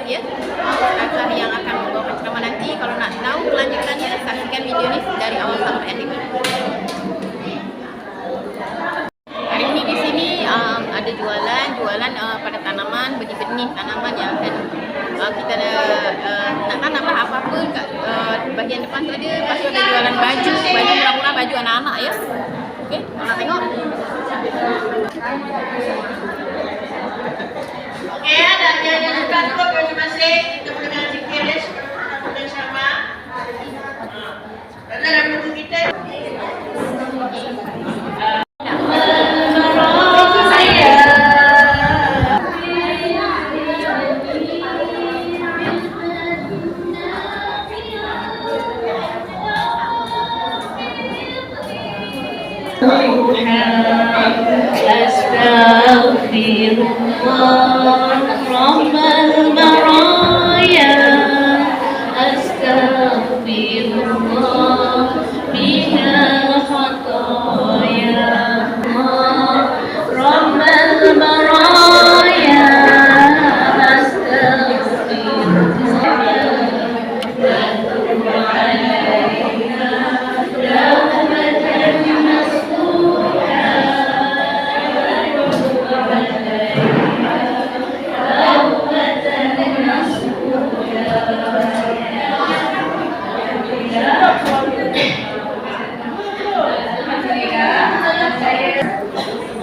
ya. Ustazah yang akan membawakan ceramah nanti. Kalau nak tahu kelanjutannya, saksikan video ni dari awal sampai ending. Hari ini di sini ada jualan pada tanaman, benih-benih tanaman yang akan kita nak tanam apa-apa kat bahagian depan tu ada. Lepas tu ada jualan baju murah-murah, baju anak-anak ya. Okey, nak tengok. Okey, ada yang dekat tu masing-masing kita boleh dengan sikit dia sudah sama. Dalam buku kita Astaghfirullah Rabbal baraya, Astaghfirullah minal khataya, Rabbal baraya,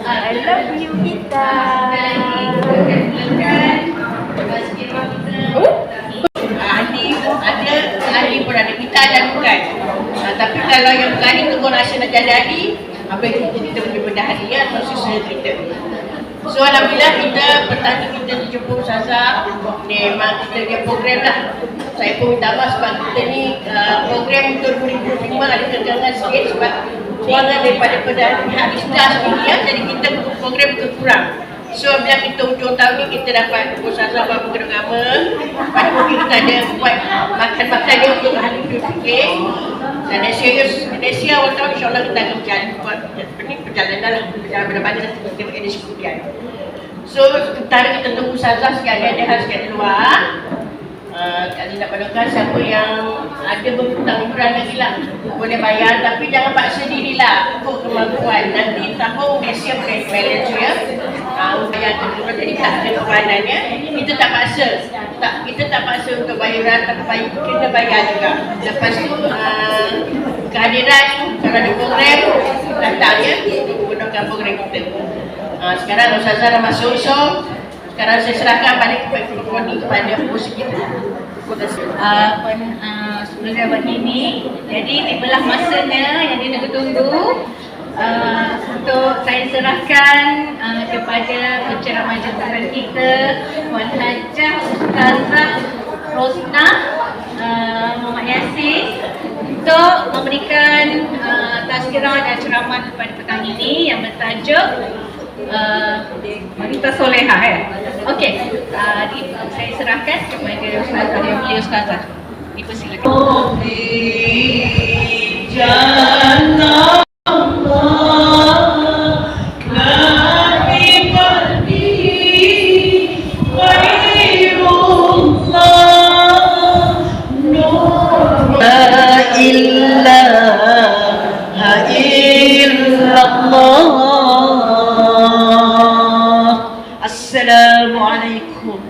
I love you Gita. Ahli pun ada, kita ada bukan. Tapi kalau yang bukan itu pun rasa nak jadi ahli, apa yang kita boleh bedah ahli ya, atau sesuai kita. So alhamdulillah kita petang ni kita dijumpa Ustazah. Memang kita punya program lah. Saya pun minta maaf sebab kita ni program untuk 2025 ada kegangan sikit sebab kewangan daripada pihak Islam sendiri ya. Jadi kita program berkurang. So bila kita hujung tahun ni kita dapat Ustazah buat program agama. Lepas tu kita ada buat makan-makan dia untuk ahli fikir. Dan next year awal tahun insyaAllah kita akan perjalanan lah. Perjalanan benar-benar nanti kita buat edisi kemudian. So sementara kita tunggu Ustazah sekali ada hal sekali luar. Kak Lina padukan siapa yang ada berhutang iuran lagi lah boleh bayar, tapi jangan paksa dirilah ikut kemampuan. Nanti tahun next year boleh balance ya. Bayar kedua jadi tak ada kewanannya. Kita tak paksa. Kita tak paksa untuk bayaran, tapi kita bayar juga. Lepas tu kehadiran kalau ada program datang ya, gunakan program kita. Sekarang Ustazah dah masuk, so sekarang saya serahkan pada kepada musik kita. Terima kasih. Sebelum buat ini, jadi tibalah masanya yang ditunggu-tunggu untuk saya serahkan kepada penceramah jurusan kita, Puan Hajah Ustazah Rosna Muhammad Yasin, untuk memberikan tazkirah dan ceramah pada petang ini yang bertajuk wanita soleha ya. Okey, saya serahkan kepada Ustazah yang mulia Ustazah. Dipersilakan. Assalamualaikum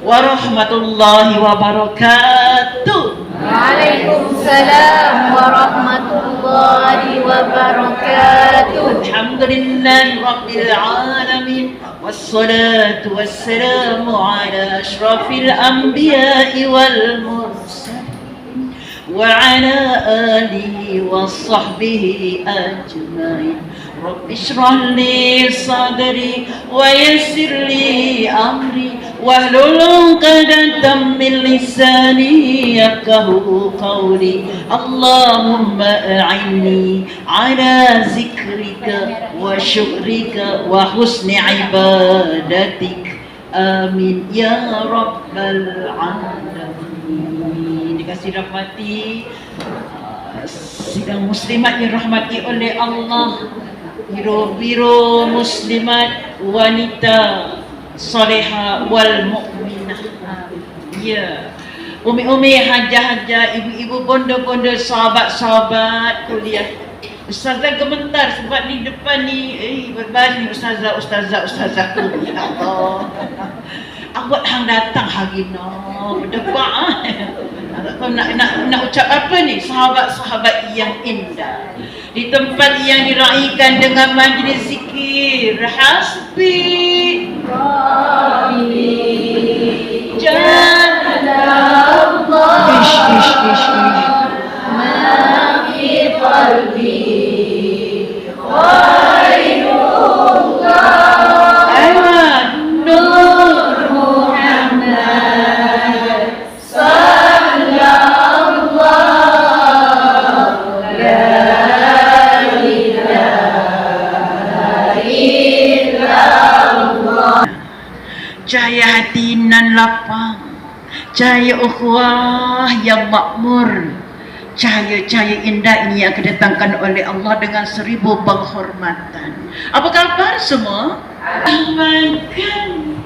warahmatullahi wabarakatuh. Waalaikumsalam warahmatullahi wabarakatuh. Alhamdulillahi rabbil alamin. Wassalatu wassalamu ala ashrafil anbiya'i wal mursalin wa ala alihi wa sahbihi ajma'in. رب اشرح لي صدري ويسر لي أمري واحلل عقدة من لساني يفقهوا قولي اللهم أعني على ذكرك وشكرك وحسن عبادتك آمين يا رب العالمين. Dikasih rahmati sidang muslimat yang rahmati oleh Allah, biro-biro muslimat wanita soleha wal mu'minah. Ya. Umi-umi, hajah-hajah, ibu-ibu, bondo-bondo, sahabat-sahabat kuliah. Ustazah gemetar sebab di depan ni berbalik ustazah kuliah. Allah. Awak hang datang hari no berdepan. Nak ucap apa ni? Sahabat-sahabat yang indah. Di tempat yang diraikan dengan majlis zikir. Hasbi Rabbi Jannallah. Ish. Ma fi qalbi khairullah. Nur Muhammad sallallahu la ilaha illallah. Cahaya hati nan lapang, cahaya ukhuwah yang makmur, cahaya-cahaya indah ini yang kedatangkan oleh Allah dengan 1000 penghormatan. Apa kabar semua? Amankan.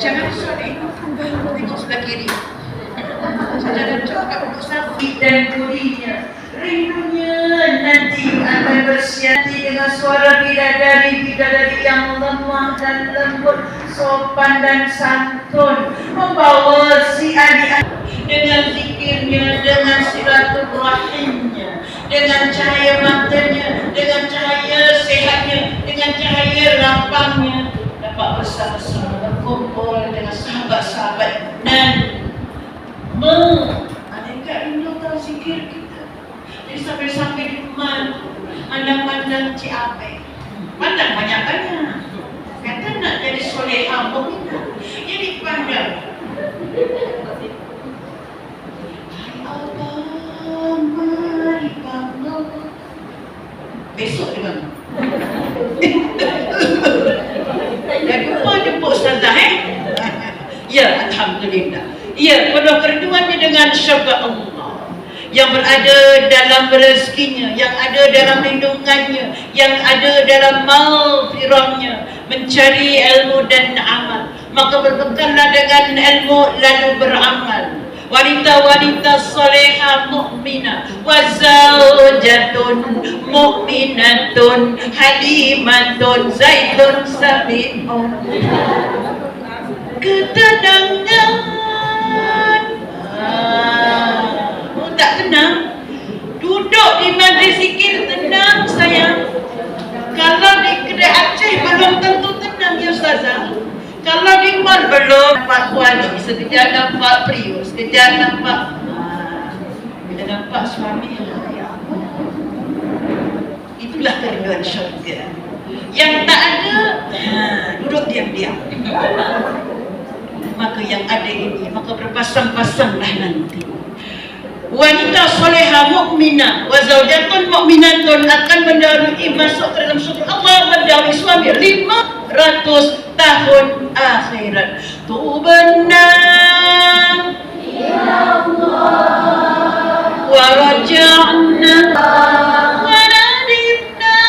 Jangan sorry, tengok sebelah kiri. Saudara cakap untuk Safi dan kurinya. Rindunya nanti akan bersiati dengan suara bidadari yang lemah dan lembut, sopan dan santun, membawa si adik dengan zikirnya, dengan silaturahimnya, dengan cahaya matanya, dengan cahaya sehatnya, dengan cahaya lapangnya, dapat bersama-sama berkumpul dengan sahabat-sahabat dan mereka rindukan zikir kita. Jadi sampai-sampai di rumah pandang-pandang Ciape, pandang banyak-banyak. Kata nak jadi solehah mukminah, jadi pandang. Abang mari bangun. Besok dia bangun. Dah jumpa ustazah Ya, alhamdulillah. Ya, penuh kerinduannya dengan syurga Allah yang berada dalam rezekinya, yang ada dalam lindungannya, yang ada dalam maghfirahnya, mencari ilmu dan amal. Maka berbekal dengan ilmu lalu beramal. Wanita-wanita salihah mukminah wa zaujatun mukminatun halimatun zaitun sabiun. Ketenangan. Tak tenang. Duduk di majlis zikir tenang sayang. Kalau di kedai Aceh belum tentu tenang ya ustazah. Kalau di mall belum nampak kuali, sekejap nampak Prius, sekejap nampak bila nampak suami ya Allah. Itulah kerinduan syurga. Yang tak ada duduk diam-diam. Maka yang ada ini, maka berpasang-pasanglah nanti. Wanita solehah mukminah wa zaujatun mukminatun akan mendahului masuk ke dalam surga Allah, mendahului suami 500 tahun akhirat. Tubanna ya Allah wa raja'na wa nadimna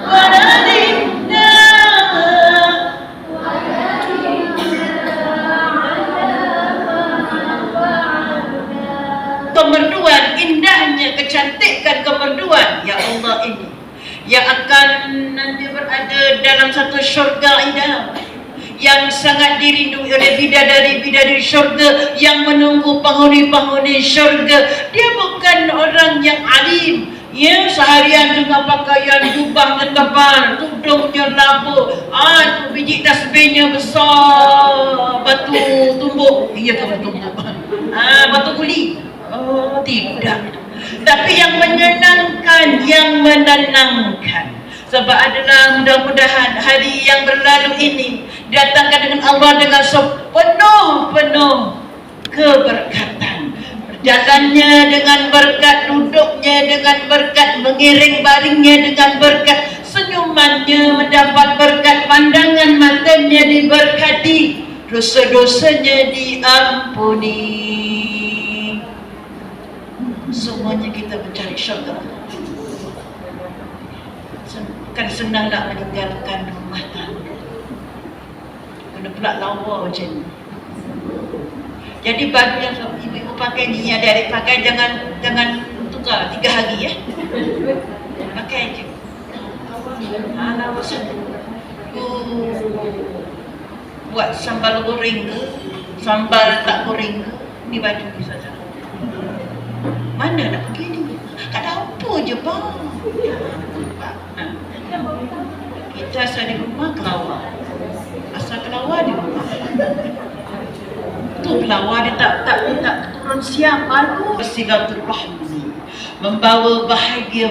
wa nadimna. Kemerduan, indahnya, kecantikan kemerduan ya Allah ini yang akan nanti berada dalam satu syurga indah yang sangat dirindui oleh bidadari-bidadari syurga yang menunggu penghuni-penghuni syurga. Dia bukan orang yang alim, ya, seharian dengan pakaian jubahnya tebal, tudungnya labu, biji tasbihnya besar, batu tumbuk, iya ke batu tumbuk, batu guli. Oh, tidak. Tapi yang menyenangkan, yang menenangkan. Sebab adalah mudah-mudahan hari yang berlalu ini datangkan dengan Allah dengan penuh keberkatan. Berjalannya dengan berkat, duduknya dengan berkat, mengiring baringnya dengan berkat, senyumannya mendapat berkat, pandangan matanya diberkati, dosa-dosanya diampuni. Semuanya kita mencari syurga. Kan senang nak meninggalkan rumah tangga. Ada pula lawa macam ni. Jadi baju yang ibu-ibu pakai ni, yang adik-adik pakai, jangan tukar 3 hari ya. Pakai je. Lawa satu. Buat sambal goreng ke, sambal tak goreng ke, ni baju ni saja. Mana nak pergi ni? Kat dapur je bang. Kita asal di rumah kelawar. Asal kelawar di rumah. Tu kelawar dia tak turun siang malu. Silaturahmi, membawa bahagia.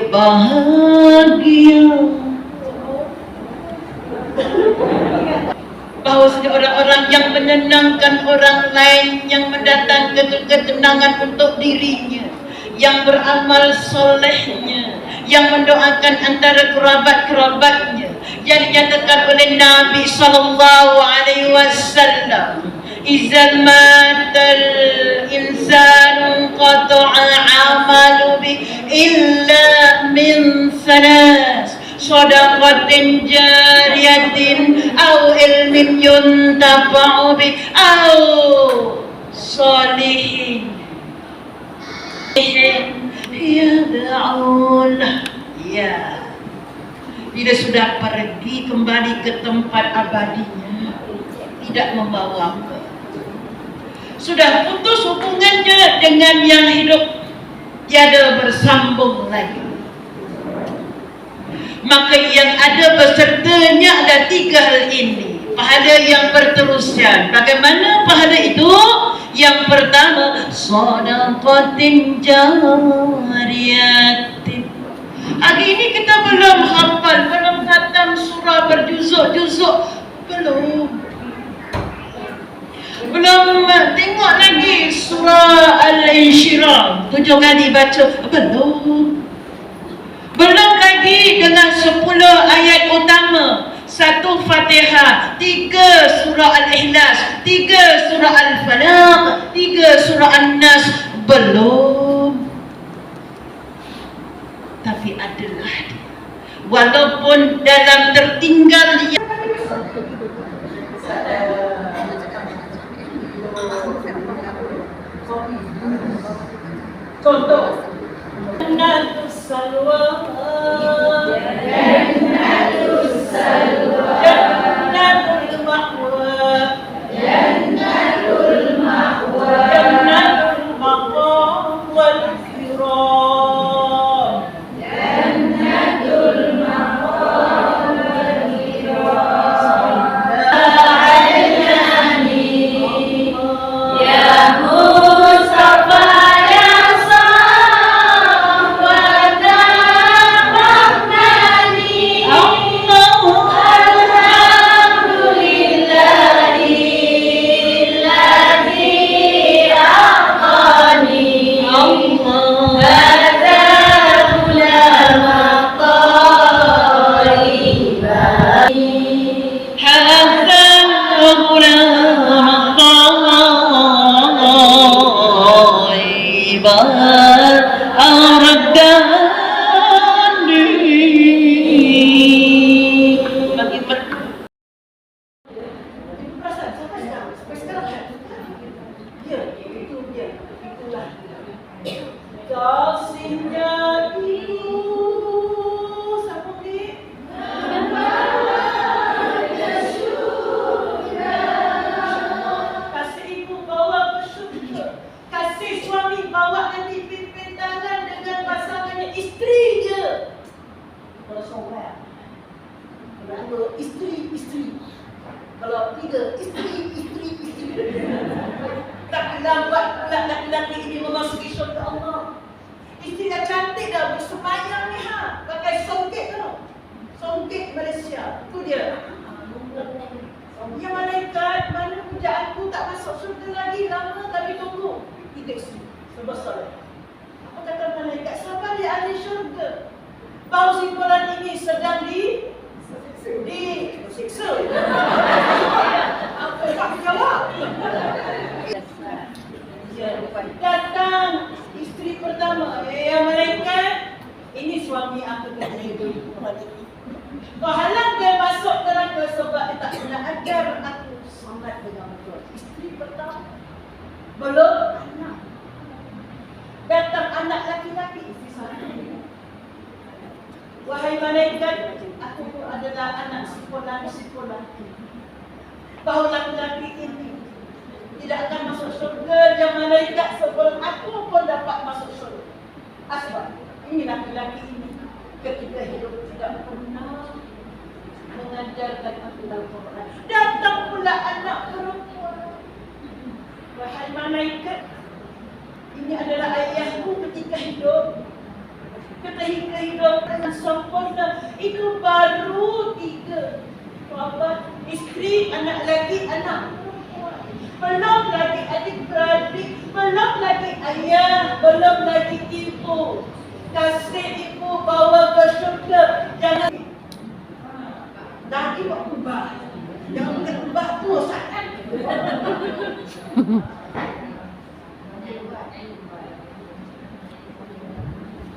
Bahawasanya orang-orang yang menyenangkan orang lain, yang mendatangkan ketenangan untuk dirinya, yang beramal solehnya, yang mendoakan antara kerabat-kerabatnya, yang dinyatakan oleh Nabi sallallahu alaihi wasallam, izal matal insanu qata'a amalu bi illa min salas, sadaqatin jariyatin au ilmin yuntafa'u bi au salihin yad'ulah. Ya, bila sudah pergi kembali ke tempat abadinya, tidak membawa apa, sudah putus hubungannya dengan yang hidup, tiada bersambung lagi, maka yang ada besertanya ada 3 hal ini. Pahala yang berterusan. Bagaimana pahala itu? Yang pertama, sadaqatin jariyatin. Hari ini kita belum hafal, belum khatam surah berjuzuk-juzuk, belum tengok lagi surah Al-Insyirah 7 kali baca, belum lagi dengan 10 ayat utama, 1 Fatihah, 3 surah Al-Ikhlas, 3 surah Al-Falaq, 3 surah An-Nas, belum. Tapi adalah dia, walaupun dalam tertinggal contoh Jannatus Salwa, Jannatus Salwa, Jannatul Ma'wa, Jannatul Ma'wa, Jannatul Maqam wal Kiram, Jannatul Maqam wal Kiram. Ya Mustafa isteri. Kalau 3 isteri. Tak lambat pula laki-laki ini memasuki syurga Allah. Isteri dah cantik dah, bersemayam ni pakai songket tau. Songket Malaysia, tu dia. Ya malaikat, mana pujaanku tak masuk syurga lagi, lama tapi tunggu. 3 isteri, sebesar. Apa kata malaikat? Sabar di ahli syurga. Bau simpulan ini sedang disiksa. Apa tak jawab? Datang isteri pertama, ya malaikat, ini suami aku kau halang dia masuk neraka sebab dia tak pernah ajar aku hormat dengan betul. Isteri pertama. Belum anak. Datang anak laki-laki, isteri satu. Wahai malaikat, aku adalah anak si fulan. Bahawa laki-laki ini tidak akan masuk surga dan malaikat sebelum aku pun dapat masuk surga. Asbab, ini laki-laki ini ketika hidup tidak pernah mengajarkan aku Al-Quran. Datang pula anak perempuan. Wahai malaikat, ini adalah ayahku ketika hidup. Ketika hidup dengan sempurna, itu baru 3. Bapa, isteri, anak lagi, anak perempuan. Belum lagi adik-beradik, belum lagi ayah, belum lagi ibu. Kasih ibu bawa ke syurga. Jangan lagi buat ubah. Jangan bukan ubah tu sangat.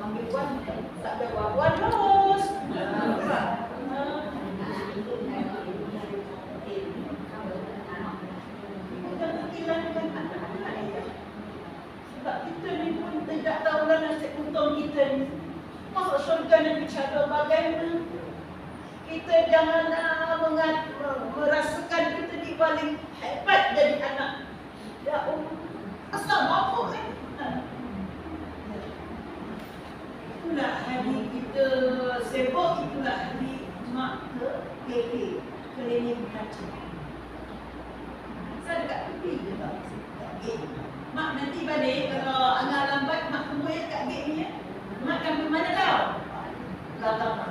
Ambil buat, tak ada buat los. Sebab kita ni pun tidak tahu lah nasib untung kita ni. Masuk syurga dan bicara bagaimana. Kita janganlah merasakan kita ni paling hebat jadi anak. Ya Allah, asal mampu kan? Itulah hari kita sibuk, itulah hari mak ke KK, klinik haji. Saya dekat tepi je tak? Mak nanti balik, kalau Angah lambat, mak tunggu ya kat gate ni ya. Mak akan pergi mana tau? Kalau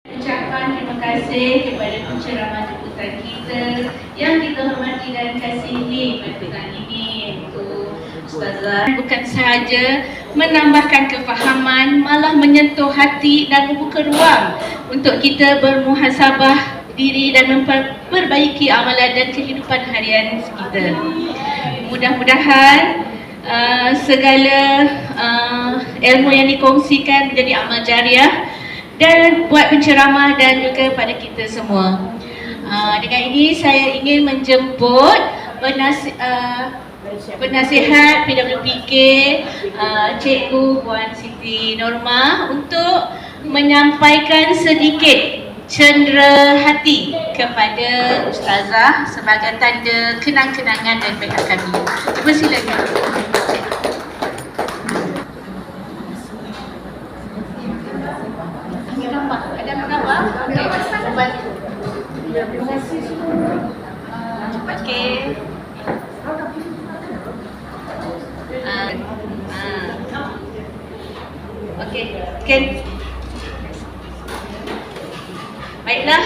Ucapan terima kasih kepada penceramah jemputan kita yang kita hormati dan kasihi pada petang ini, iaitu Ustazah. Bukan sahaja menambahkan kefahaman, malah menyentuh hati dan membuka ruang untuk kita bermuhasabah diri dan memperbaiki amalan dan kehidupan harian kita. Mudah-mudahan segala ilmu yang dikongsikan menjadi amal jariah dan buat penceramah dan juga pada kita semua. Dengan ini saya ingin menjemput penasihat PWPK Cikgu Puan Siti Norma untuk menyampaikan sedikit cendera hati kepada Ustazah sebagai tanda kenang-kenangan dan pihak kami. Persilakan. Ada gambar? Terima kasih semua. Okey. Okey. Baiklah,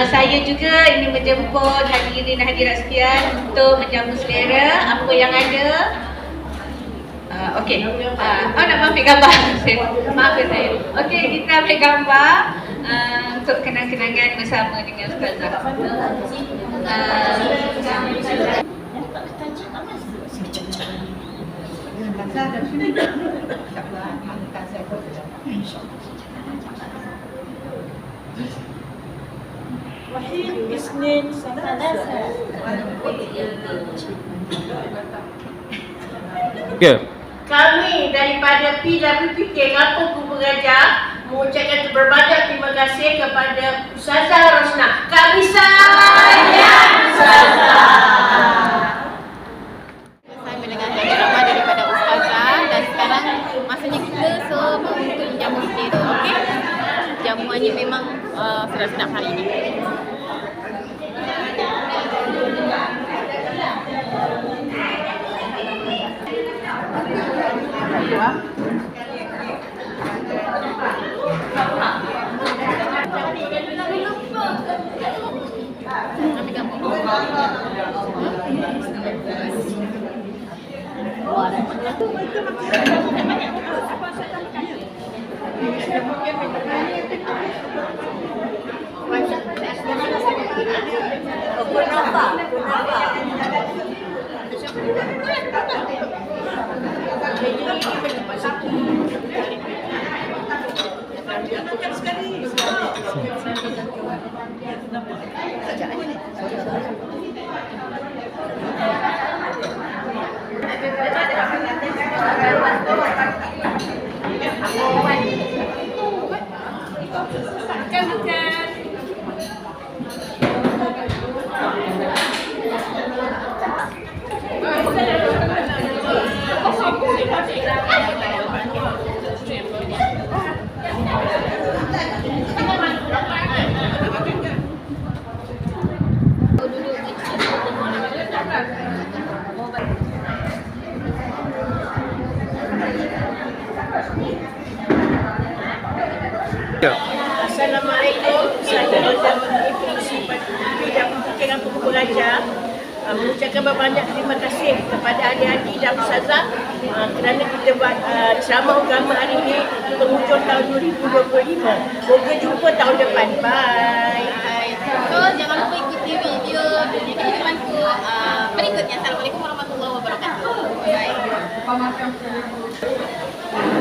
saya juga ingin menjemput hadirin dan hadirat sekalian untuk menjamu selera apa yang ada. Okey. Nak ambil gambar. Maafkan saya. Okey, kita ambil gambar untuk kenang-kenangan bersama dengan Ustazah. Wahid Isnin Salasa. Okay. Kami daripada PWPK Kampung Kubu Gajah mengucapkan berbanyak terima kasih kepada Ustazah Rosnah. Kami sayang Ustazah. Saya mendengarkan ceramah daripada Ustazah dan sekarang masanya kita semua untuk menjamu selera. Okey? Jamuannya memang sedap-sedap hari ini. Assalamualaikum. Saya Roza Prinsipal dan Pimpinan Pemukul Raja mengucapkan berbanyak terima kasih kepada adik-adik dan ustazah kerana kita buat ceramah agama hari ini penghujung tahun 2025. Moga jumpa tahun depan. Bye. So jangan lupa ikuti video kehidupanku berikutnya. Assalamualaikum warahmatullahi wabarakatuh. Bye.